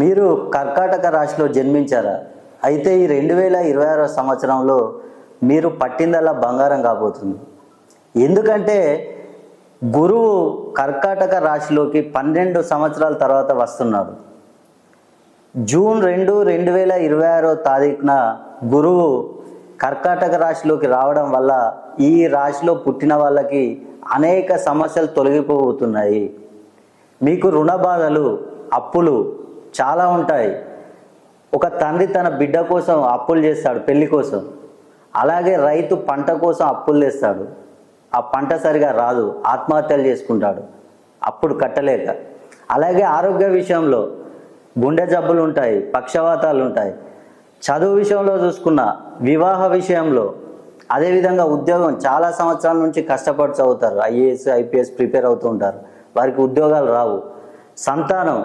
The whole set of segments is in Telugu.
మీరు కర్కాటక రాశిలో జన్మించారా? అయితే ఈ 2026 సంవత్సరంలో మీరు పట్టిందల్లా బంగారం కాబోతుంది. ఎందుకంటే గురువు కర్కాటక రాశిలోకి 12 సంవత్సరాల తర్వాత వస్తున్నాడు. జూన్ 2, 2026 తారీఖున గురువు కర్కాటక రాశిలోకి రావడం వల్ల ఈ రాశిలో పుట్టిన వాళ్ళకి అనేక సమస్యలు తొలగిపోతున్నాయి. మీకు రుణ బాధలు, అప్పులు చాలా ఉంటాయి. ఒక తండ్రి తన బిడ్డ కోసం అప్పులు చేస్తాడు, పెళ్లి కోసం. అలాగే రైతు పంట కోసం అప్పులు చేస్తాడు, ఆ పంట సరిగా రాదు, ఆత్మహత్యలు చేసుకుంటాడు అప్పుడు కట్టలేక. అలాగే ఆరోగ్య విషయంలో గుండె జబ్బులు ఉంటాయి, పక్షవాతాలు ఉంటాయి. చదువు విషయంలో చూసుకున్న, వివాహ విషయంలో, అదేవిధంగా ఉద్యోగం చాలా సంవత్సరాల నుంచి కష్టపడి చదువుతారు, ఐఏఎస్ ఐపీఎస్ ప్రిపేర్ అవుతూ ఉంటారు, వారికి ఉద్యోగాలు రావు. సంతానం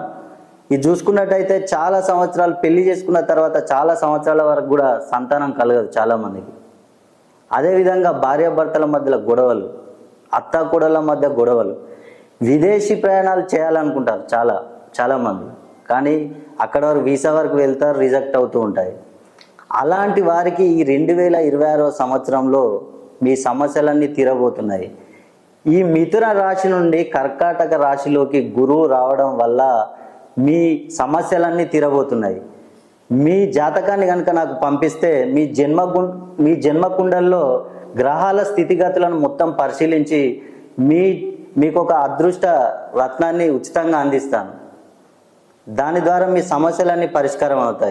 ఇది చూసుకున్నట్టయితే చాలా సంవత్సరాలు పెళ్లి చేసుకున్న తర్వాత చాలా సంవత్సరాల వరకు కూడా సంతానం కలగదు చాలామందికి. అదేవిధంగా భార్యాభర్తల మధ్యలో గొడవలు, అత్తాకోడళ్ళ మధ్య గొడవలు. విదేశీ ప్రయాణాలు చేయాలనుకుంటారు చాలామంది, కానీ అక్కడ వరకు వీసా వరకు వెళ్తారు, రిజెక్ట్ అవుతూ ఉంటాయి. అలాంటి వారికి ఈ 2026 సంవత్సరంలో మీ సమస్యలన్నీ తీరబోతున్నాయి. ఈ మిథున రాశి నుండి కర్కాటక రాశిలోకి గురువు రావడం వల్ల మీ సమస్యలన్నీ తీరబోతున్నాయి. మీ జాతకాన్ని కనుక నాకు పంపిస్తే మీ జన్మకుండల్లో గ్రహాల స్థితిగతులను మొత్తం పరిశీలించి మీకు ఒక అదృష్ట రత్నాన్ని ఉచితంగా అందిస్తాను. దాని ద్వారా మీ సమస్యలన్నీ పరిష్కారం అవుతాయి.